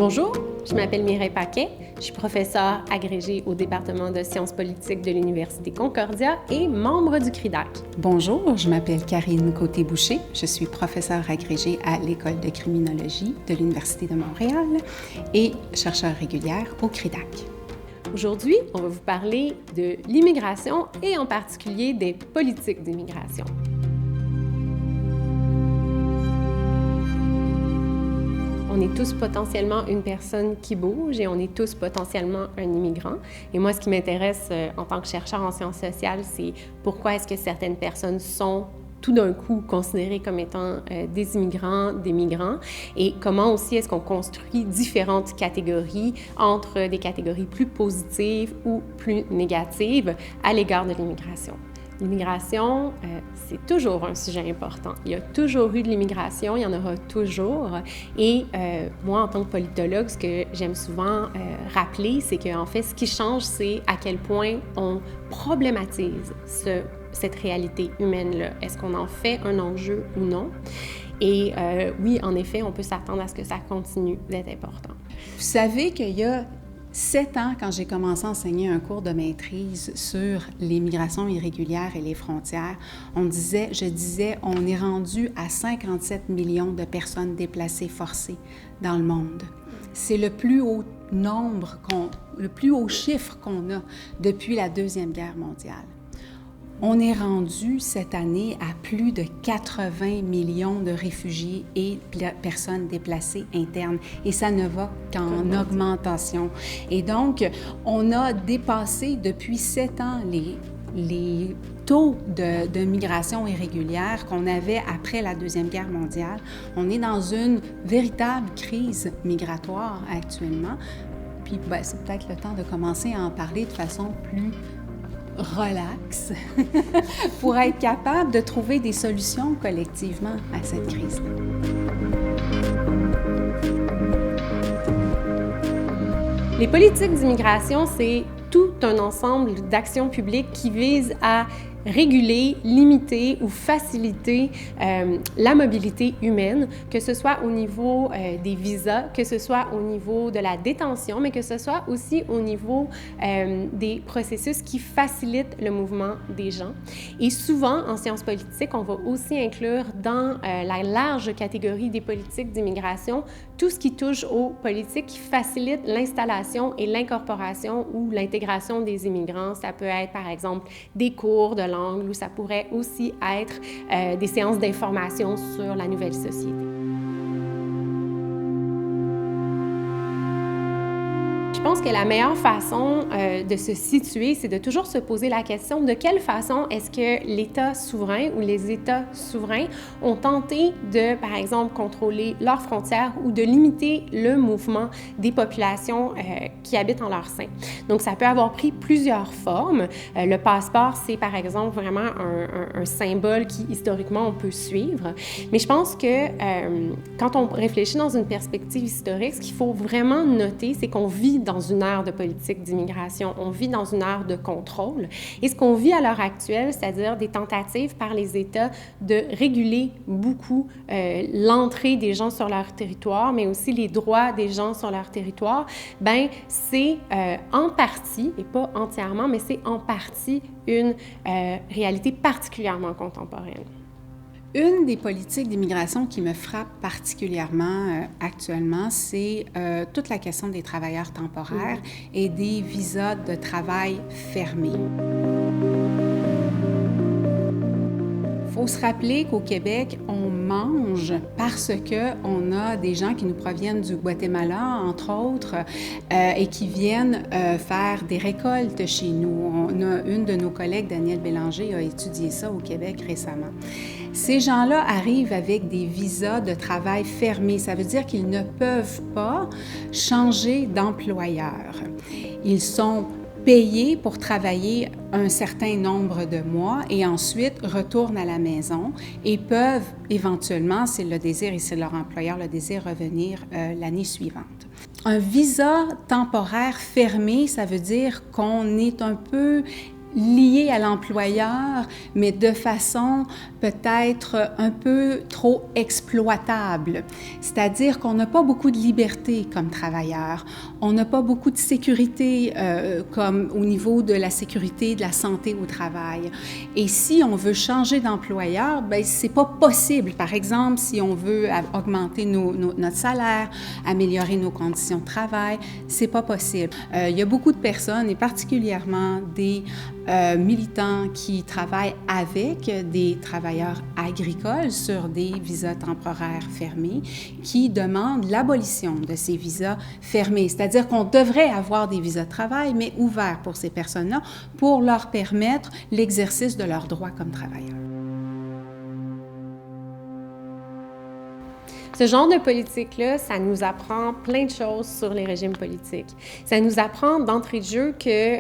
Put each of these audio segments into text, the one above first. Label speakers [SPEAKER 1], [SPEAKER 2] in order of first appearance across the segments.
[SPEAKER 1] Bonjour, je m'appelle Mireille Paquet, je suis professeure agrégée au département de sciences politiques de l'Université Concordia et membre du CRIDAC.
[SPEAKER 2] Bonjour, je m'appelle Karine Côté-Boucher, je suis professeure agrégée à l'École de criminologie de l'Université de Montréal et chercheure régulière au CRIDAC.
[SPEAKER 1] Aujourd'hui, on va vous parler de l'immigration et en particulier des politiques d'immigration. On est tous potentiellement une personne qui bouge et on est tous potentiellement un immigrant. Et moi, ce qui m'intéresse en tant que chercheur en sciences sociales, c'est pourquoi est-ce que certaines personnes sont tout d'un coup considérées comme étant des immigrants, des migrants, et comment aussi est-ce qu'on construit différentes catégories entre des catégories plus positives ou plus négatives à l'égard de l'immigration. L'immigration, c'est toujours un sujet important. Il y a toujours eu de l'immigration, il y en aura toujours. Et moi, en tant que politologue, ce que j'aime souvent rappeler, c'est qu'en fait, ce qui change, c'est à quel point on problématise cette réalité humaine-là. Est-ce qu'on en fait un enjeu ou non? Et oui, en effet, on peut s'attendre à ce que ça continue d'être important.
[SPEAKER 2] Vous savez qu'il y a 7 ans, quand j'ai commencé à enseigner un cours de maîtrise sur l'immigration irrégulière et les frontières, je disais, on est rendu à 57 millions de personnes déplacées forcées dans le monde. C'est le plus haut le plus haut chiffre qu'on a depuis la Deuxième Guerre mondiale. On est rendu cette année à plus de 80 millions de réfugiés et personnes déplacées internes. Et ça ne va qu'en augmentation. Et donc, on a dépassé depuis 7 ans les taux de migration irrégulière qu'on avait après la Deuxième Guerre mondiale. On est dans une véritable crise migratoire actuellement. Puis, c'est peut-être le temps de commencer à en parler de façon plus relax pour être capable de trouver des solutions collectivement à cette crise.
[SPEAKER 1] Les politiques d'immigration, c'est tout un ensemble d'actions publiques qui visent à réguler, limiter ou faciliter la mobilité humaine, que ce soit au niveau des visas, que ce soit au niveau de la détention, mais que ce soit aussi au niveau des processus qui facilitent le mouvement des gens. Et souvent, en sciences politiques, on va aussi inclure dans la large catégorie des politiques d'immigration tout ce qui touche aux politiques qui facilitent l'installation et l'incorporation ou l'intégration des immigrants. Ça peut être, par exemple, des cours de langue, ou ça pourrait aussi être des séances d'information sur la nouvelle société. Je pense que la meilleure façon de se situer, c'est de toujours se poser la question de quelle façon est-ce que l'État souverain ou les États souverains ont tenté de, par exemple, contrôler leurs frontières ou de limiter le mouvement des populations qui habitent en leur sein. Donc, ça peut avoir pris plusieurs formes. Le passeport, c'est par exemple vraiment un symbole qui, historiquement, on peut suivre. Mais je pense que quand on réfléchit dans une perspective historique, ce qu'il faut vraiment noter, c'est qu'on vit dans une ère de politique d'immigration, on vit dans une ère de contrôle. Et ce qu'on vit à l'heure actuelle, c'est-à-dire des tentatives par les États de réguler beaucoup l'entrée des gens sur leur territoire, mais aussi les droits des gens sur leur territoire, c'est en partie, et pas entièrement, mais c'est en partie une réalité particulièrement contemporaine.
[SPEAKER 2] Une des politiques d'immigration qui me frappe particulièrement actuellement, c'est toute la question des travailleurs temporaires et des visas de travail fermés. Il faut se rappeler qu'au Québec, on mange parce qu'on a des gens qui nous proviennent du Guatemala, entre autres, et qui viennent faire des récoltes chez nous. Une de nos collègues, Danielle Bélanger, a étudié ça au Québec récemment. Ces gens-là arrivent avec des visas de travail fermés. Ça veut dire qu'ils ne peuvent pas changer d'employeur. Ils sont payés pour travailler un certain nombre de mois et ensuite retournent à la maison et peuvent éventuellement, s'ils le désirent et si leur employeur le désire, revenir l'année suivante. Un visa temporaire fermé, ça veut dire qu'on est un peu liés à l'employeur, mais de façon peut-être un peu trop exploitable. C'est-à-dire qu'on n'a pas beaucoup de liberté comme travailleur, on n'a pas beaucoup de sécurité comme au niveau de la sécurité, de la santé au travail. Et si on veut changer d'employeur, bien, c'est pas possible. Par exemple, si on veut augmenter notre salaire, améliorer nos conditions de travail, c'est pas possible. Il y a beaucoup de personnes, et particulièrement des militants qui travaillent avec des travailleurs agricoles sur des visas temporaires fermés, qui demandent l'abolition de ces visas fermés. C'est-à-dire qu'on devrait avoir des visas de travail, mais ouverts pour ces personnes-là, pour leur permettre l'exercice de leurs droits comme travailleurs.
[SPEAKER 1] Ce genre de politique-là, ça nous apprend plein de choses sur les régimes politiques. Ça nous apprend d'entrée de jeu que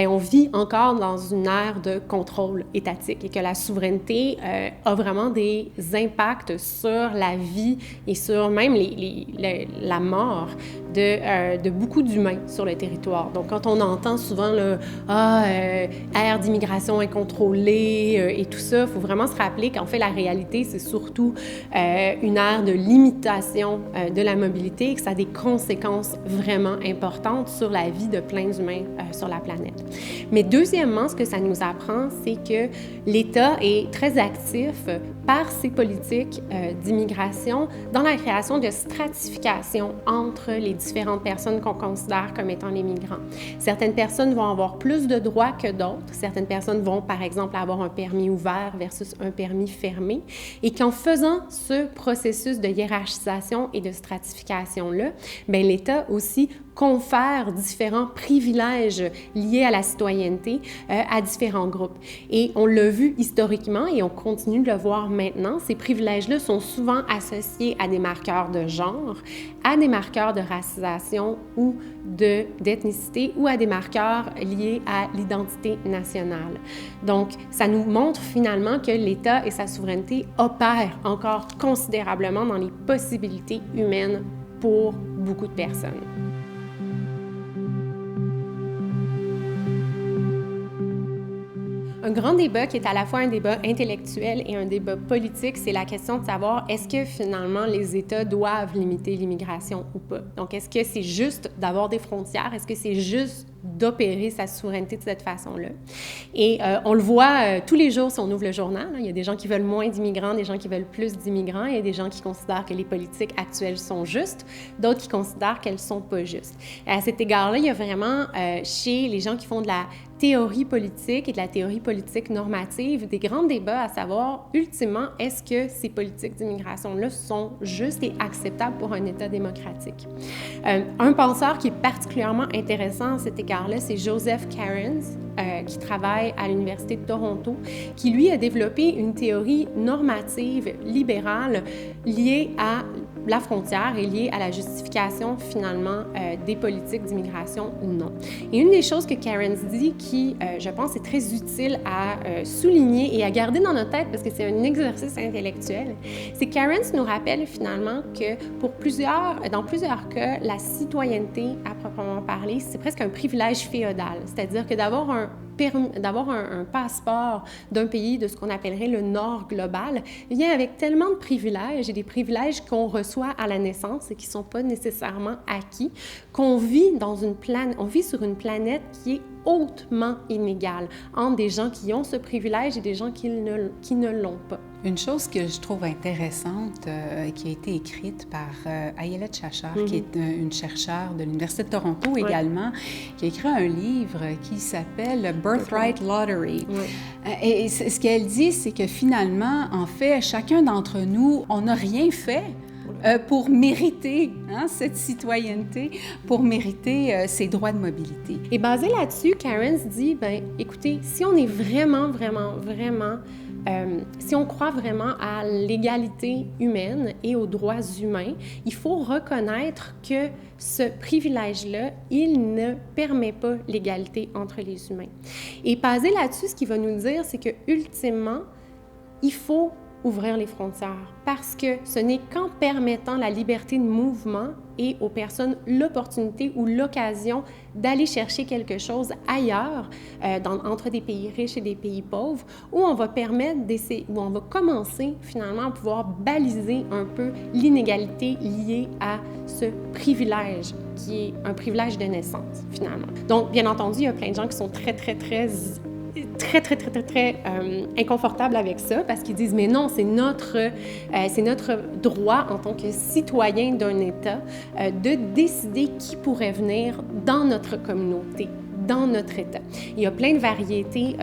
[SPEAKER 1] on vit encore dans une ère de contrôle étatique et que la souveraineté a vraiment des impacts sur la vie et sur même la mort de beaucoup d'humains sur le territoire. Donc, quand on entend souvent ère d'immigration incontrôlée et tout ça, il faut vraiment se rappeler qu'en fait, la réalité, c'est surtout une ère de limitation de la mobilité et que ça a des conséquences vraiment importantes sur la vie de plein d'humains sur la planète. Mais deuxièmement, ce que ça nous apprend, c'est que l'État est très actif par ses politiques d'immigration dans la création de stratification entre les différentes personnes qu'on considère comme étant les migrants. Certaines personnes vont avoir plus de droits que d'autres. Certaines personnes vont, par exemple, avoir un permis ouvert versus un permis fermé. Et qu'en faisant ce processus de hiérarchisation et de stratification-là, bien, l'État aussi confère différents privilèges liés à la citoyenneté à différents groupes. Et on l'a vu historiquement et on continue de le voir maintenant, ces privilèges-là sont souvent associés à des marqueurs de genre, à des marqueurs de racisation ou d'ethnicité ou à des marqueurs liés à l'identité nationale. Donc, ça nous montre finalement que l'État et sa souveraineté opèrent encore considérablement dans les possibilités humaines pour beaucoup de personnes. Un grand débat qui est à la fois un débat intellectuel et un débat politique, c'est la question de savoir est-ce que finalement les États doivent limiter l'immigration ou pas. Donc, est-ce que c'est juste d'avoir des frontières? Est-ce que c'est juste d'opérer sa souveraineté de cette façon-là? Et on le voit tous les jours si on ouvre le journal. Il y a des gens qui veulent moins d'immigrants, des gens qui veulent plus d'immigrants. Il y a des gens qui considèrent que les politiques actuelles sont justes, d'autres qui considèrent qu'elles ne sont pas justes. À cet égard-là, il y a vraiment chez les gens qui font de la théorie politique et de la théorie politique normative, des grands débats à savoir, ultimement, est-ce que ces politiques d'immigration-là sont justes et acceptables pour un État démocratique? Un penseur qui est particulièrement intéressant à cet égard-là, c'est Joseph Cairns, qui travaille à l'Université de Toronto, qui, lui, a développé une théorie normative libérale liée à la frontière et liée à la justification, finalement, des politiques d'immigration ou non. Et une des choses que Cairns dit qui, je pense, est très utile à souligner et à garder dans notre tête parce que c'est un exercice intellectuel, c'est que Cairns nous rappelle finalement que dans plusieurs cas, la citoyenneté, à proprement parler, c'est presque un privilège féodal. C'est-à-dire que d'avoir un passeport d'un pays de ce qu'on appellerait le Nord global vient avec tellement de privilèges et des privilèges qu'on reçoit à la naissance et qui ne sont pas nécessairement acquis, qu'on vit sur une planète qui est hautement inégale entre des gens qui ont ce privilège et des gens qui ne l'ont pas.
[SPEAKER 2] Une chose que je trouve intéressante qui a été écrite par Ayelet Shachar, qui est une chercheure de l'Université de Toronto également, qui a écrit un livre qui s'appelle Birthright Lottery. Et ce qu'elle dit, c'est que finalement, en fait, chacun d'entre nous, on n'a rien fait pour mériter cette citoyenneté, pour mériter ces droits de mobilité.
[SPEAKER 1] Et basé là-dessus, Cairns dit, écoutez, si on est vraiment, si on croit vraiment à l'égalité humaine et aux droits humains, il faut reconnaître que ce privilège-là, il ne permet pas l'égalité entre les humains. Et basé là-dessus, ce qu'il va nous dire, c'est que ultimement, il faut ouvrir les frontières parce que ce n'est qu'en permettant la liberté de mouvement et aux personnes l'opportunité ou l'occasion d'aller chercher quelque chose ailleurs, entre des pays riches et des pays pauvres, où on va où on va commencer finalement à pouvoir baliser un peu l'inégalité liée à ce privilège qui est un privilège de naissance finalement. Donc, bien entendu, il y a plein de gens qui sont très inconfortables avec ça parce qu'ils disent mais non, c'est notre droit en tant que citoyen d'un État de décider qui pourrait venir dans notre communauté, dans notre État. Il y a plein de variétés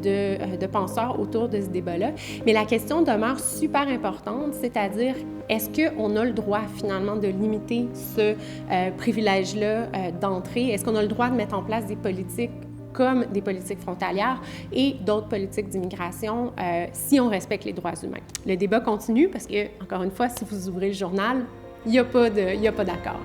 [SPEAKER 1] de penseurs autour de ce débat-là, mais la question demeure super importante, c'est-à-dire est-ce qu'on a le droit finalement de limiter ce privilège-là d'entrée? Est-ce qu'on a le droit de mettre en place des politiques comme des politiques frontalières et d'autres politiques d'immigration si on respecte les droits humains? Le débat continue parce que, encore une fois, si vous ouvrez le journal, il n'y a pas d'accord.